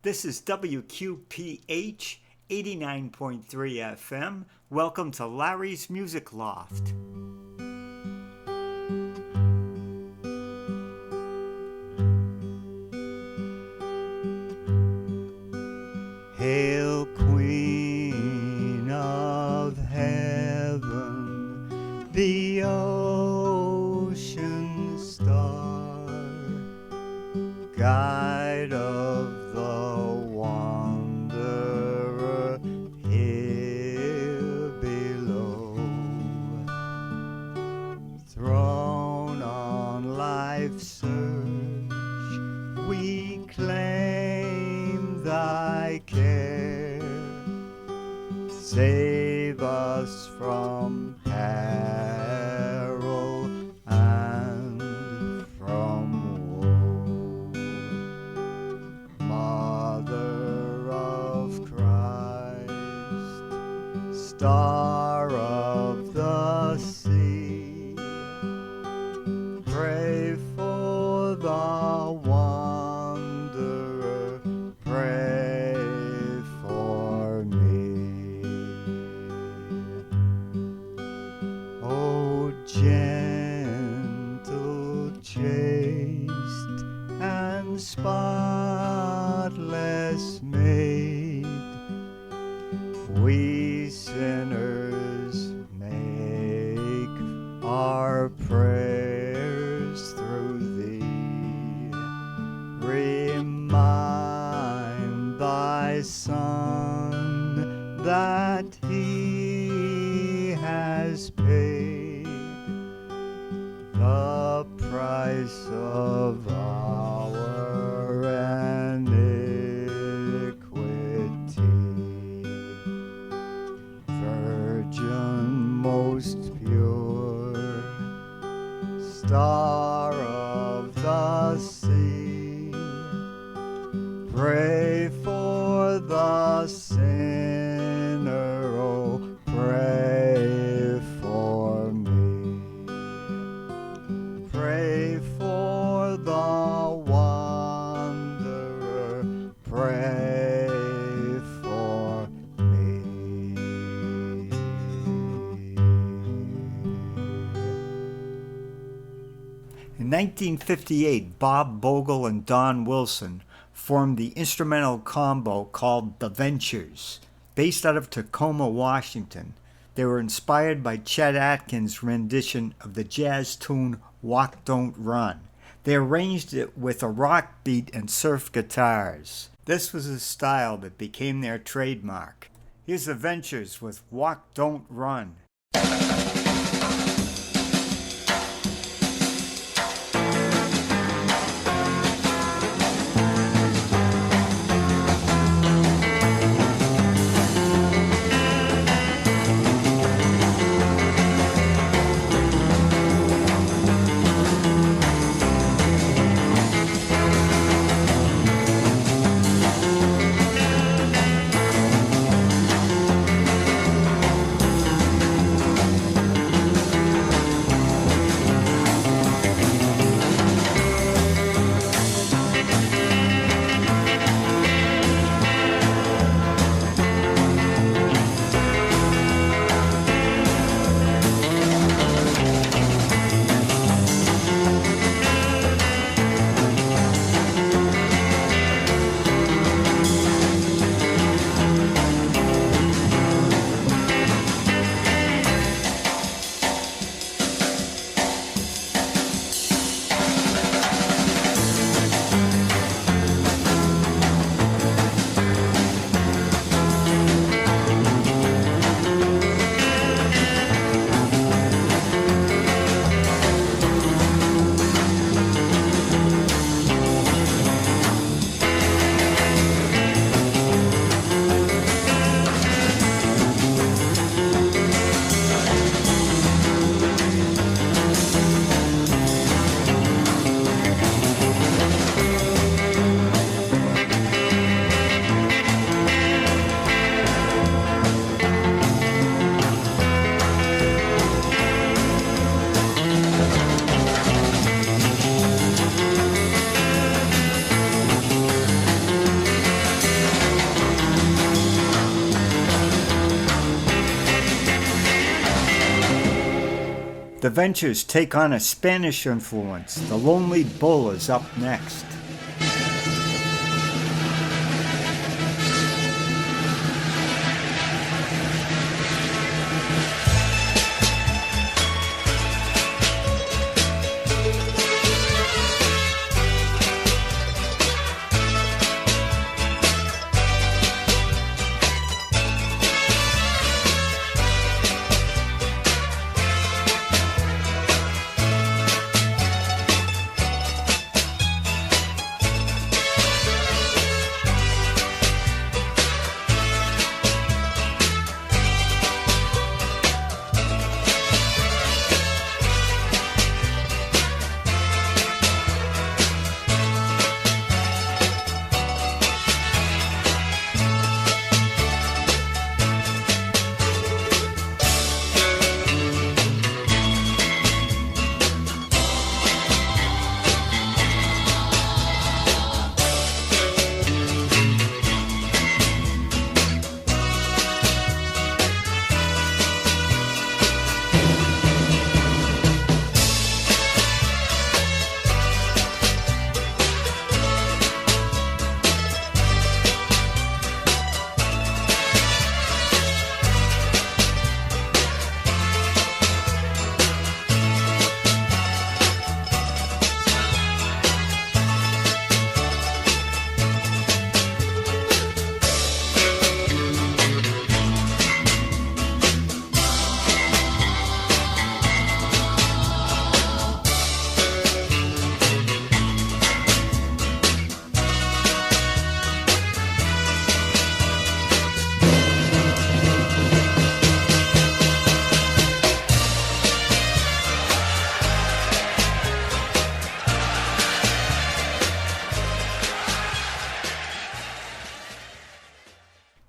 This is WQPH 89.3 FM. Welcome to Larry's Music Loft. Hail, Queen of Heaven, the ocean star, guide of the wanderer here below, thrown on life's surge, we claim thy care. Save us from peril and from woe. Mother of Christ, Star of the sea, pray for the wanderer, pray for me. O gentle, chaste, and spotless maid, we sinners make our prayers through thee. Remind thy Son that he has paid the price of our iniquity. Virgin most pure, Star of the sea, pray for the sinner, oh, pray for me. Pray for the wanderer, pray for me. In 1958, Bob Bogle and Don Wilson formed the instrumental combo called The Ventures. Based out of Tacoma, Washington, they were inspired by Chet Atkins' rendition of the jazz tune Walk Don't Run. They arranged it with a rock beat and surf guitars. This was a style that became their trademark. Here's The Ventures with Walk Don't Run. The Ventures take on a Spanish influence. The Lonely Bull is up next.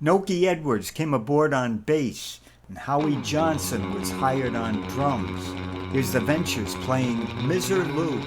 Noki Edwards came aboard on bass, and Howie Johnson was hired on drums. Here's the Ventures playing Miser Lou.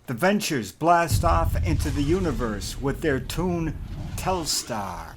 The Ventures blast off into the universe with their tune Telstar.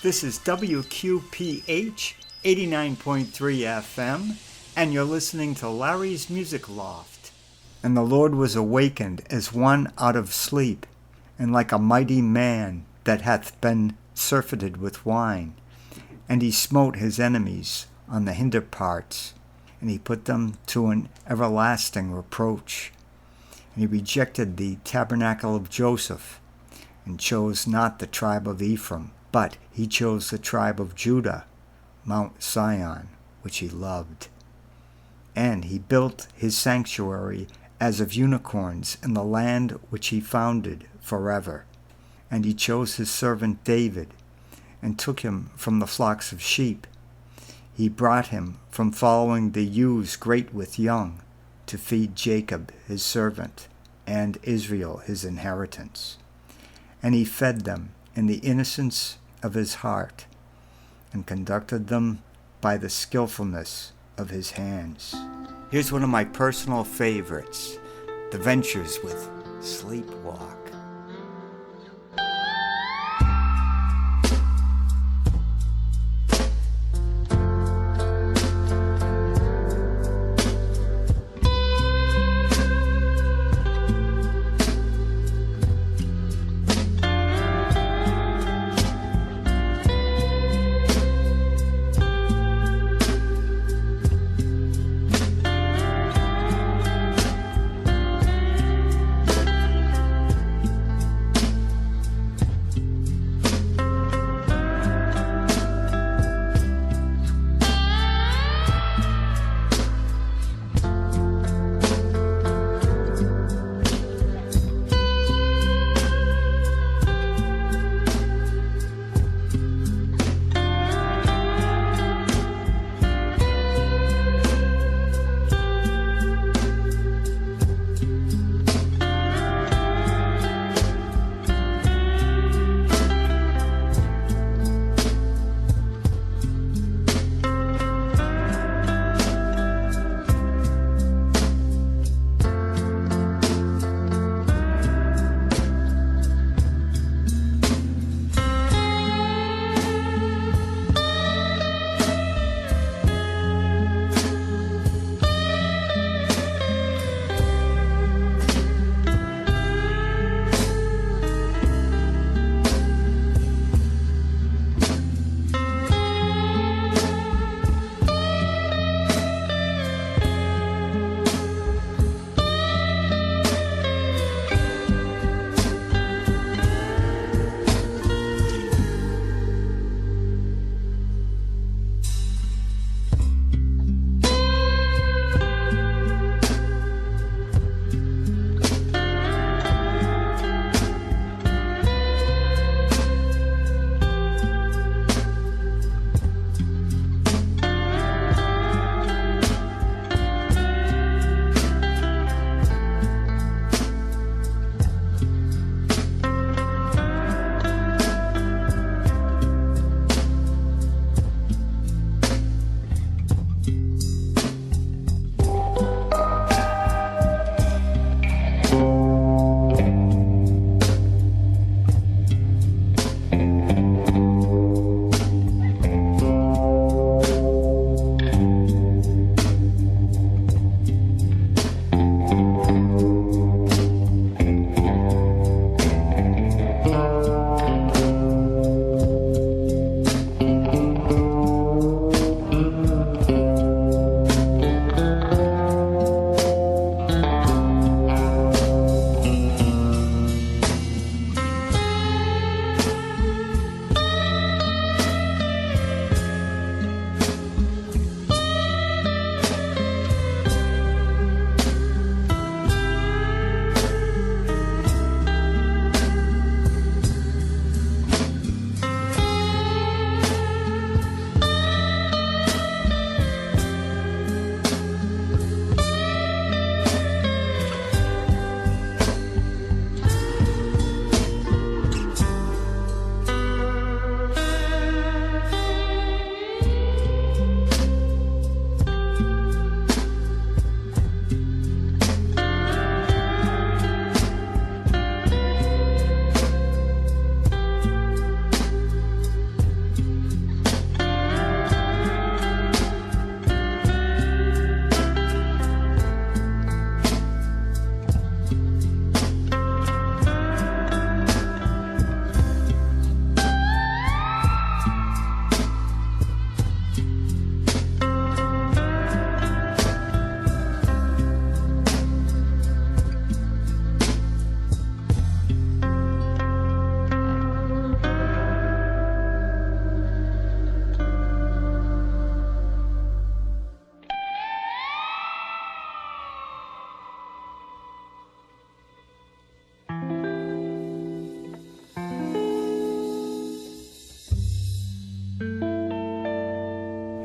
This is WQPH 89.3 FM, and you're listening to Larry's Music Loft. And the Lord was awakened as one out of sleep, and like a mighty man that hath been surfeited with wine. And he smote his enemies on the hinder parts, and he put them to an everlasting reproach. And he rejected the tabernacle of Joseph, and chose not the tribe of Ephraim, but he chose the tribe of Judah, Mount Sion, which he loved. And he built his sanctuary as of unicorns in the land which he founded forever. And he chose his servant David, and took him from the flocks of sheep. He brought him from following the ewes great with young, to feed Jacob his servant, and Israel his inheritance. And he fed them in the innocence of his heart, and conducted them by the skillfulness of his hands. Here's one of my personal favorites, The Ventures with Sleepwalk.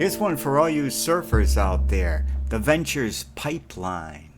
Here's one for all you surfers out there, the Ventures Pipeline.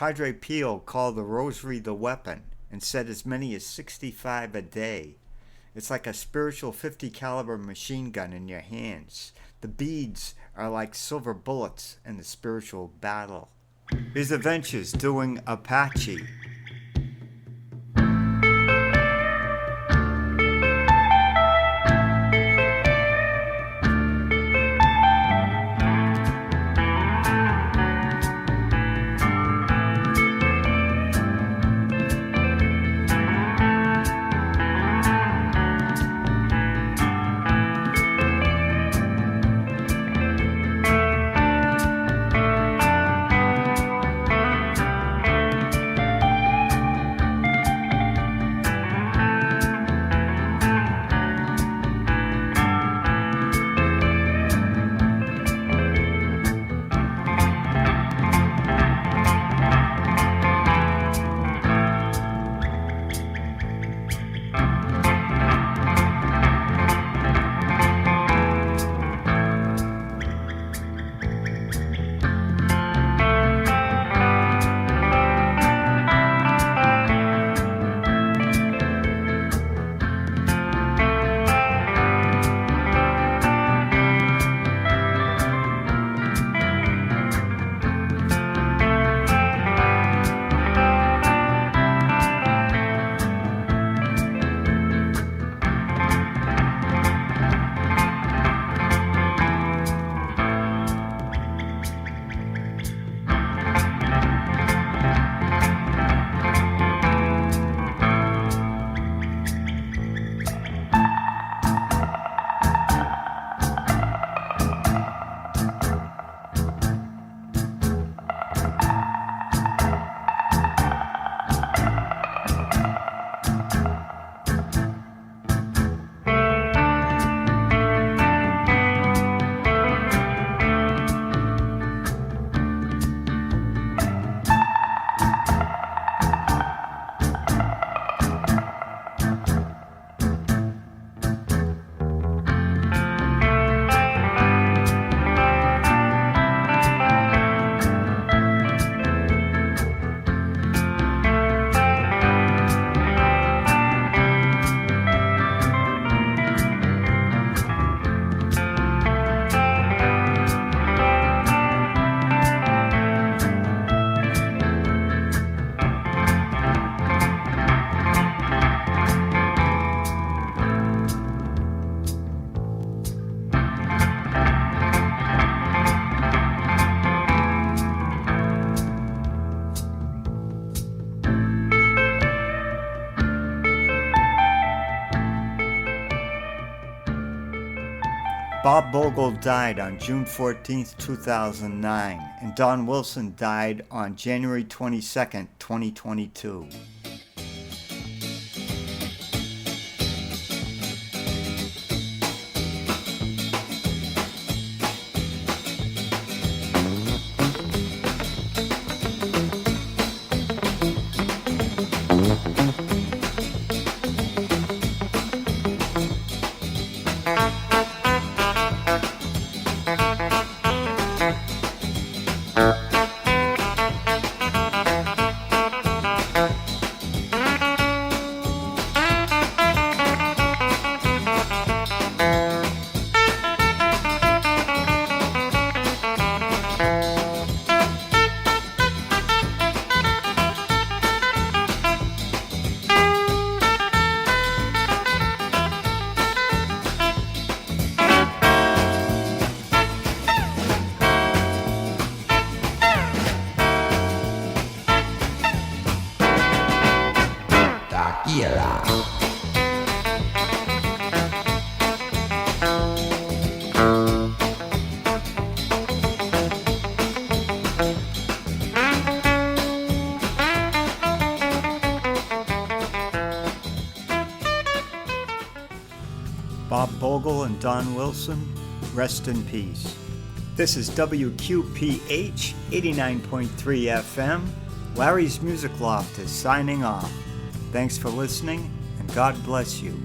Padre Pio called the rosary the weapon and said as many as 65 a day. It's like a spiritual 50 caliber machine gun in your hands. The beads are like silver bullets in the spiritual battle. Here's the Ventures doing Apache. Bob Bogle died on June 14, 2009, and Don Wilson died on January 22, 2022. Bob Bogle and Don Wilson, rest in peace. This is WQPH 89.3 FM. Larry's Music Loft is signing off. Thanks for listening, and God bless you.